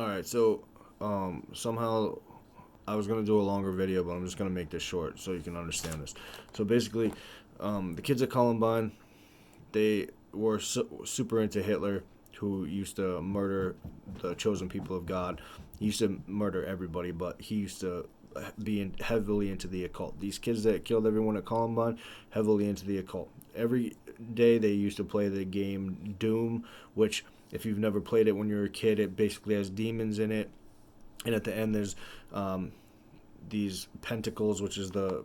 All right, so somehow I was gonna do a longer video, but I'm just gonna make this short so you can understand this. So basically, the kids at Columbine, they were super into Hitler, who used to murder the chosen people of God. He used to murder everybody, but he used to heavily into the occult. These kids that killed everyone at Columbine, heavily into the occult. Every day they used to play the game Doom, which if you've never played it when you were a kid, it basically has demons in it, and at the end there's um, these pentacles, which is the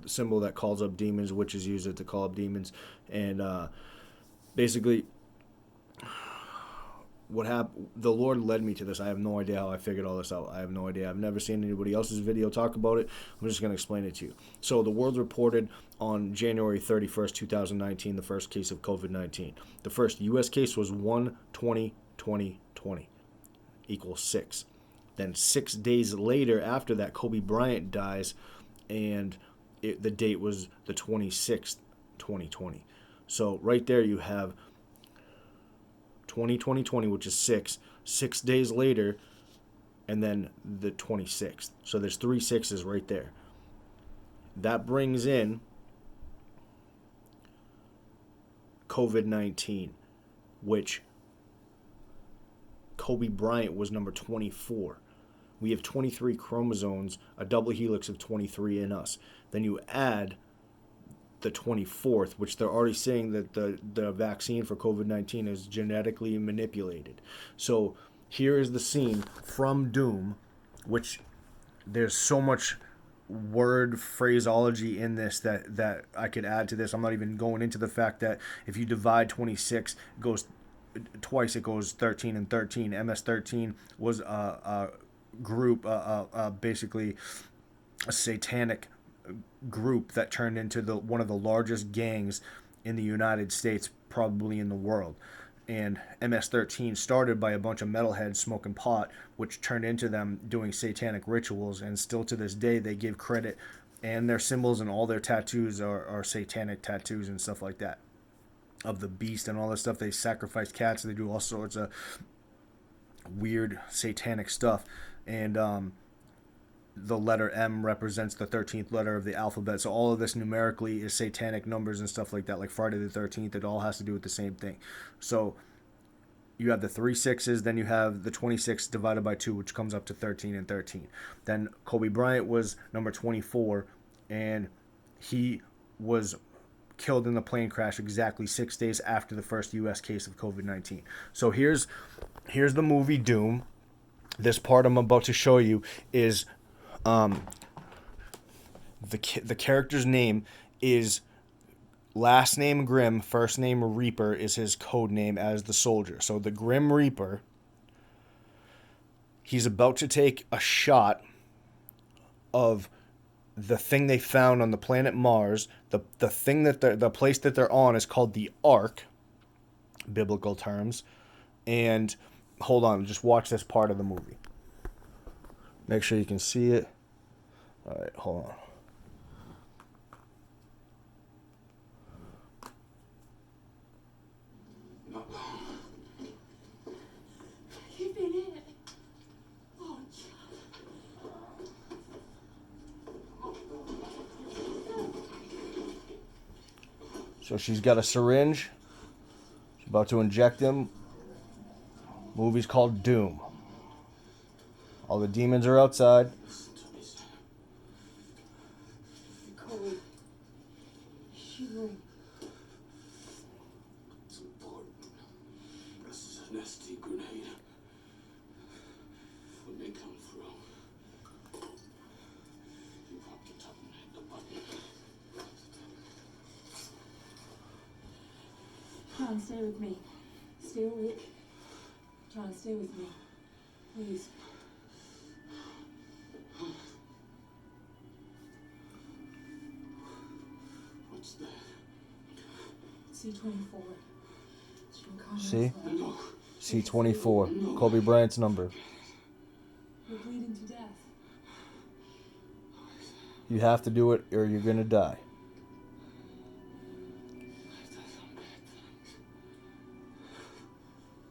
symbol that calls up demons. Witches use it to call up demons, and basically what happened, the Lord led me to this. I have no idea how I figured all this out. I have no idea. I've never seen anybody else's video talk about it. I'm just going to explain it to you. So the world reported on January 31st, 2019, the first case of COVID-19. The first U.S. case was 1/20/2020 equals 6. Then 6 days later after that, Kobe Bryant dies, and the date was the 26th, 2020. So right there you have 2020, which is 6 days later, and then the 26th. So there's 3 6s right there. That brings in COVID-19, which Kobe Bryant was number 24. We have 23 chromosomes, a double helix of 23 in us. Then you add the 24th, which they're already saying that the vaccine for COVID-19 is genetically manipulated. So here is the scene from Doom, which there's so much word phraseology in this that I could add to this. I'm not even going into the fact that if you divide 26, it goes twice, it goes 13 and 13. MS-13 was a group, basically a satanic group that turned into one of the largest gangs in the United States, probably in the world. And MS-13 started by a bunch of metalheads smoking pot, which turned into them doing satanic rituals, and still to this day they give credit, and their symbols and all their tattoos are satanic tattoos and stuff like that, of the beast and all this stuff. They sacrifice cats, they do all sorts of weird satanic stuff. And the letter M represents the 13th letter of the alphabet. So all of this numerically is satanic numbers and stuff like that, like Friday the 13th. It all has to do with the same thing. So you have the 3 6s, then you have the 26 divided by 2, which comes up to 13 and 13. Then Kobe Bryant was number 24, and he was killed in the plane crash exactly 6 days after the first U.S. case of COVID-19. So here's the movie Doom. This part I'm about to show you is the character's name is last name Grim, first name Reaper is his code name as the soldier. So the Grim Reaper, he's about to take a shot of the thing they found on the planet Mars. The thing that the place that they're on is called the Ark, biblical terms. And hold on, just watch this part of the movie. Make sure you can see it. All right, hold on. Keep it in. Oh, So she's got a syringe. She's about to inject him. Movie's called Doom. All the demons are outside. listen to me, Sam. Cold. Shivering. It's important. This is an SD grenade. When they come through, you have to tap and hit the button. John, stay with me. Stay awake. John, stay with me. Please. What's that? C-24. It's from Conrad's See? lab. No. C-24. Kobe Bryant's number. You're bleeding to death. You have to do it or you're going to die. I've done some bad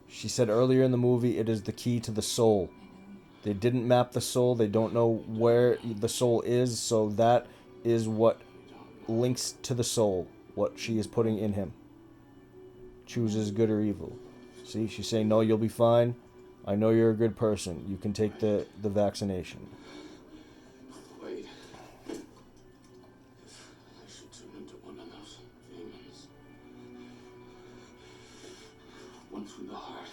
things. She said earlier in the movie, it is the key to the soul. They didn't map the soul. They don't know where the soul is, so that is what links to the soul, what she is putting in him. Chooses good or evil. See, she's saying, no, you'll be fine. I know you're a good person. You can take the vaccination. Wait. I should turn into one of those demons. One through the heart,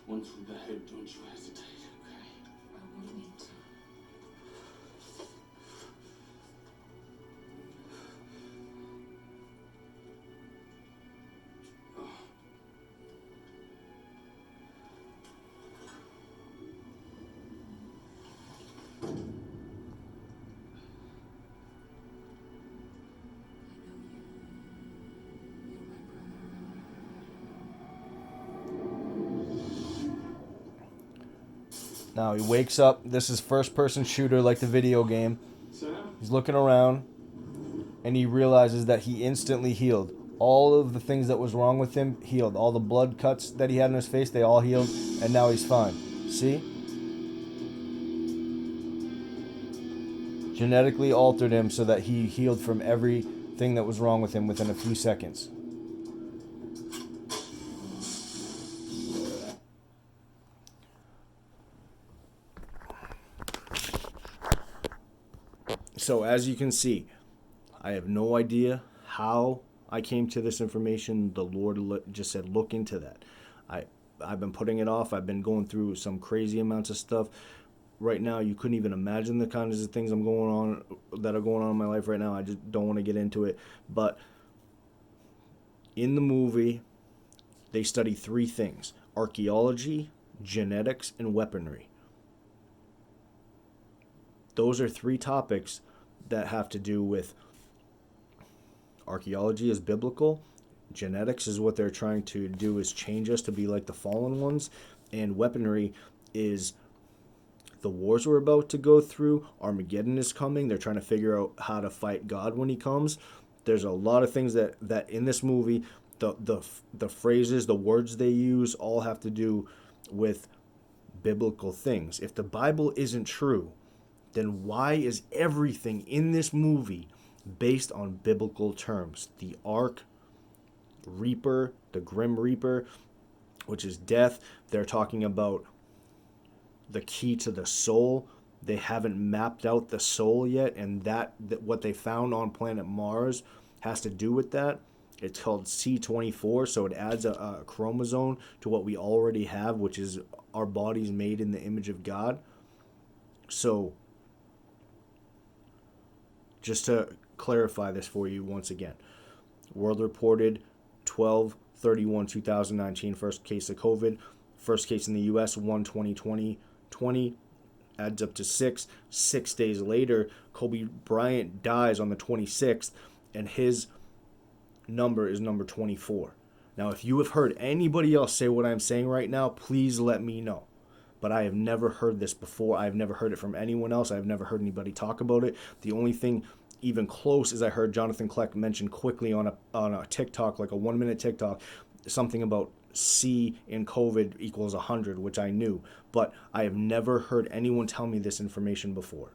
one through the head. Don't you hesitate, okay? I won't need to. Now he wakes up. This is first-person shooter like the video game. Sam? He's looking around, and he realizes that he instantly healed. All of the things that was wrong with him healed. All the blood cuts that he had in his face, they all healed, and now he's fine. See? Genetically altered him so that he healed from everything that was wrong with him within a few seconds. So as you can see, I have no idea how I came to this information. The Lord just said, look into that. I've been putting it off. I've been going through some crazy amounts of stuff. Right now, you couldn't even imagine the kinds of things that are going on in my life right now. I just don't want to get into it. But in the movie, they study three things: archaeology, genetics, and weaponry. Those are three topics that have to do with archaeology is biblical, genetics is what they're trying to do is change us to be like the fallen ones, and weaponry is the wars we're about to go through. Armageddon is coming. They're trying to figure out how to fight God when he comes. There's a lot of things that in this movie, the phrases, the words they use all have to do with biblical things. If the Bible isn't true, then why is everything in this movie based on biblical terms? The Ark, Reaper, the Grim Reaper, which is death. They're talking about the key to the soul. They haven't mapped out the soul yet, and that what they found on planet Mars has to do with that. It's called C24, so it adds a chromosome to what we already have, which is our bodies made in the image of God. So just to clarify this for you once again, world reported 12/31/2019, first case of COVID. First case in the U.S., 1/20/2020, adds up to 6. 6 days later, Kobe Bryant dies on the 26th, and his number is number 24. Now, if you have heard anybody else say what I'm saying right now, please let me know. But I have never heard this before. I've never heard it from anyone else. I've never heard anybody talk about it. The only thing even close is I heard Jonathan Kleck mention quickly on a TikTok, like a 1-minute TikTok, something about C in COVID equals 100, which I knew. But I have never heard anyone tell me this information before.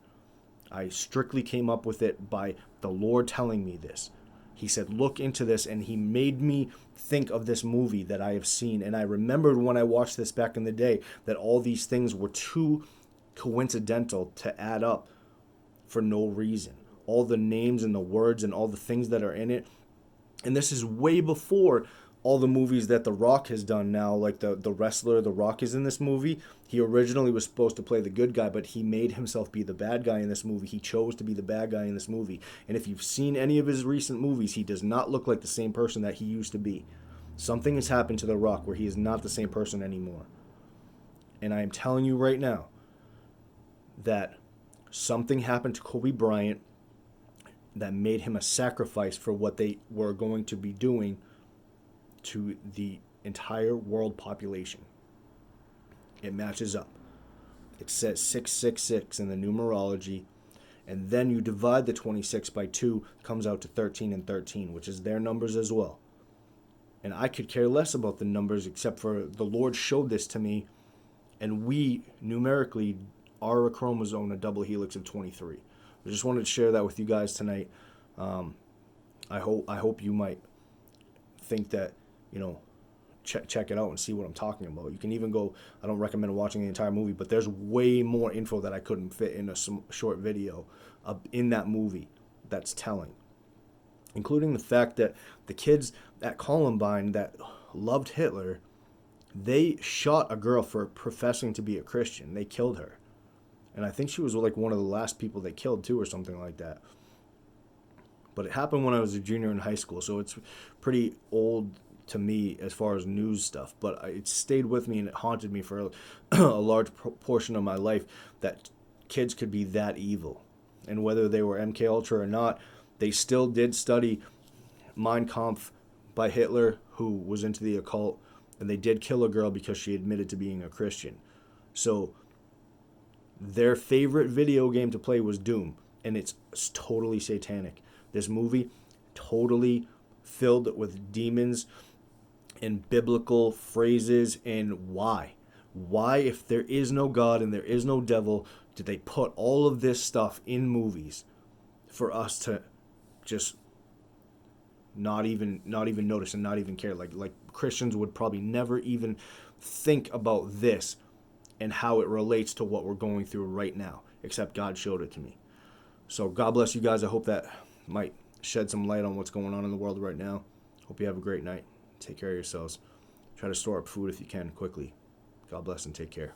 I strictly came up with it by the Lord telling me this. He said, look into this, and he made me think of this movie that I have seen. And I remembered when I watched this back in the day that all these things were too coincidental to add up for no reason. All the names and the words and all the things that are in it. And this is way before all the movies that The Rock has done now, like the wrestler The Rock is in this movie. He originally was supposed to play the good guy, but he made himself be the bad guy in this movie. He chose to be the bad guy in this movie. And if you've seen any of his recent movies, he does not look like the same person that he used to be. Something has happened to The Rock where he is not the same person anymore. And I am telling you right now that something happened to Kobe Bryant that made him a sacrifice for what they were going to be doing to the entire world population. It matches up. It says 666 in the numerology, and then you divide the 26 by 2, comes out to 13 and 13, which is their numbers as well. And I could care less about the numbers, except for the Lord showed this to me, and we numerically are a chromosome, a double helix of 23. I just wanted to share that with you guys tonight. I hope you might think that, check it out and see what I'm talking about. You can even go, I don't recommend watching the entire movie, but there's way more info that I couldn't fit in a short video in that movie that's telling, including the fact that the kids at Columbine that loved Hitler, they shot a girl for professing to be a Christian. They killed her. And I think she was like one of the last people they killed too, or something like that. But it happened when I was a junior in high school, so it's pretty old to me as far as news stuff. But it stayed with me and it haunted me for a large portion of my life, that kids could be that evil. And whether they were MK Ultra or not, they still did study Mein Kampf by Hitler, who was into the occult, and they did kill a girl because she admitted to being a Christian. So their favorite video game to play was Doom, and it's totally satanic. This movie, totally filled with demons and biblical phrases. And why? Why, if there is no God and there is no devil, did they put all of this stuff in movies for us to just not even notice and not even care? Like Christians would probably never even think about this and how it relates to what we're going through right now, except God showed it to me. So God bless you guys. I hope that might shed some light on what's going on in the world right now. Hope you have a great night. Take care of yourselves. Try to store up food if you can quickly. God bless and take care.